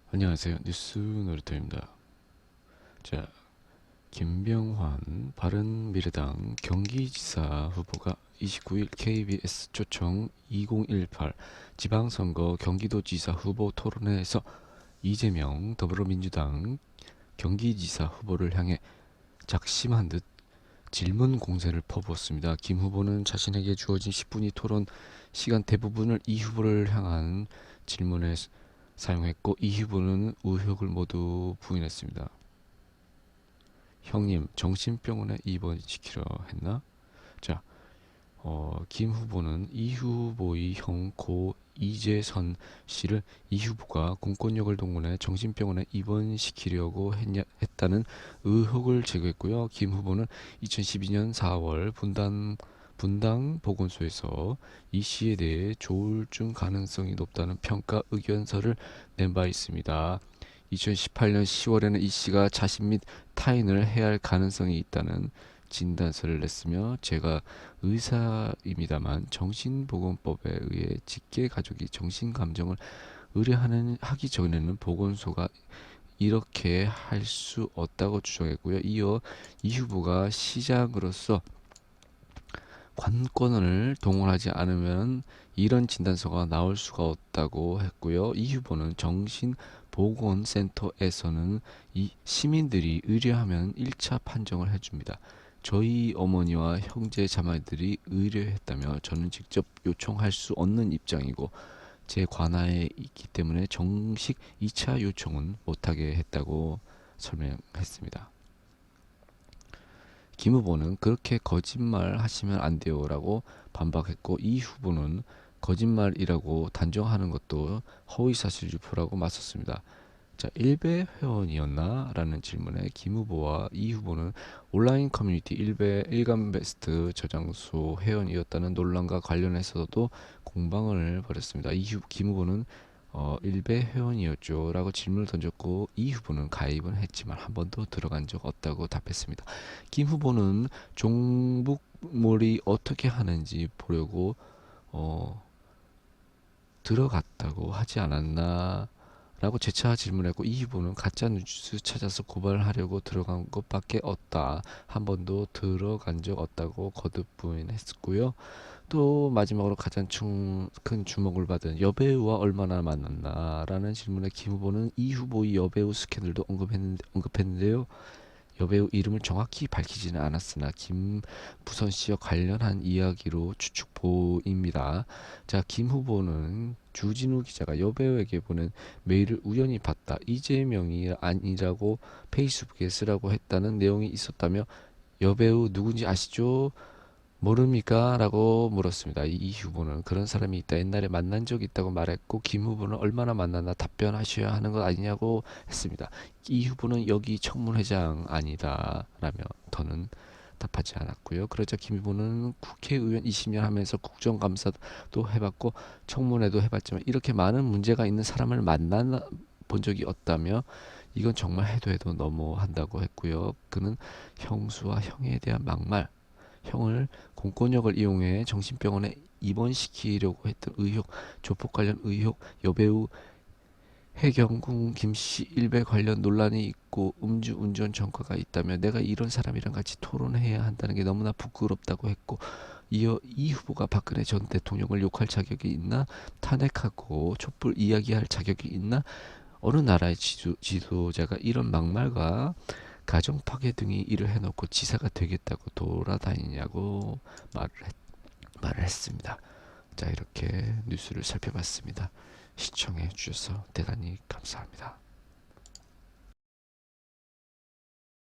안녕하세요. 뉴스 놀이터입니다. 자, 김병환 바른미래당 경기지사 후보가 29일 KBS 초청 2018 지방선거 경기도지사 후보 토론회에서 이재명 더불어민주당 경기지사 후보를 향해 작심한 듯 질문 공세를 퍼부었습니다. 김 후보는 자신에게 주어진 10분이 토론 시간 대부분을 이 후보를 향한 질문에 사용했고, 이 후보는 의혹을 모두 부인했습니다. 형님, 정신병원에 입원시키려 했나? 자, 김 후보는 이 후보의 형 고 이재선 씨를 이 후보가 공권력을 동원해 정신병원에 입원시키려고 했다는 의혹을 제기했고요. 김 후보는 2012년 4월 분당 보건소에서 이 씨에 대해 조울증 가능성이 높다는 평가 의견서를 낸 바 있습니다. 2018년 10월에는 이 씨가 자신 및 타인을 해할 가능성이 있다는 진단서를 냈으며, 제가 의사입니다만 정신보건법에 의해 직계 가족이 정신감정을 의뢰하기 전에는 보건소가 이렇게 할 수 없다고 주장했고요. 이어 이 후보가 시장으로서 관권을 동원하지 않으면 이런 진단서가 나올 수가 없다고 했고요. 이 후보는 정신보건센터에서는 이 시민들이 의뢰하면 1차 판정을 해줍니다. 저희 어머니와 형제 자매들이 의뢰했다며 저는 직접 요청할 수 없는 입장이고 제 관하에 있기 때문에 정식 2차 요청은 못하게 했다고 설명했습니다. 김 후보는 그렇게 거짓말 하시면 안 돼요 라고 반박했고, 이 후보는 거짓말이라고 단정하는 것도 허위사실 유포라고 맞섰습니다. 자, 일베 회원이었나? 라는 질문에 김 후보와 이 후보는 온라인 커뮤니티 일베 일간베스트 저장소 회원이었다는 논란과 관련해서도 공방을 벌였습니다. 김 후보는 일베 회원이었죠 라고 질문을 던졌고, 이 후보는 가입은 했지만 한 번도 들어간 적 없다고 답했습니다. 김 후보는 종북몰이 어떻게 하는지 보려고 들어갔다고 하지 않았나 라고 재차 질문했고, 이 후보는 가짜 뉴스 찾아서 고발하려고 들어간 것밖에 없다, 한 번도 들어간 적 없다고 거듭 부인했고요. 또 마지막으로 가장 큰 주목을 받은 여배우와 얼마나 만났나 라는 질문에 김 후보는 이 후보의 여배우 스캔들도 언급했는데요. 여배우 이름을 정확히 밝히지는 않았으나 김부선 씨와 관련한 이야기로 추측 보입니다. 자, 김 후보는 주진우 기자가 여배우에게 보낸 메일을 우연히 봤다, 이재명이 아니라고 페이스북에 쓰라고 했다는 내용이 있었다며 여배우 누군지 아시죠? 모릅니까? 라고 물었습니다. 이 후보는 그런 사람이 있다, 옛날에 만난 적이 있다고 말했고, 김 후보는 얼마나 만났나 답변하셔야 하는 것 아니냐고 했습니다. 이 후보는 여기 청문회장 아니다 라며 더는 답하지 않았고요. 그러자 김 후보는 국회의원 20년 하면서 국정감사도 해봤고 청문회도 해봤지만 이렇게 많은 문제가 있는 사람을 만나 본 적이 없다며 이건 정말 해도 너무한다고 했고요. 그는 형수와 형에 대한 막말, 형을 공권력을 이용해 정신병원에 입원시키려고 했던 의혹, 조폭 관련 의혹, 여배우 해경궁 김씨 일배 관련 논란이 있고 음주운전 전과가 있다며 내가 이런 사람이랑 같이 토론해야 한다는 게 너무나 부끄럽다고 했고, 이어 이 후보가 박근혜 전 대통령을 욕할 자격이 있나? 탄핵하고 촛불 이야기할 자격이 있나? 어느 나라의 지도자가 이런 막말과 가정 파괴 등의 일을 해놓고 지사가 되겠다고 돌아다니냐고 말을 했습니다. 자, 이렇게 뉴스를 살펴봤습니다. 시청해 주셔서 대단히 감사합니다.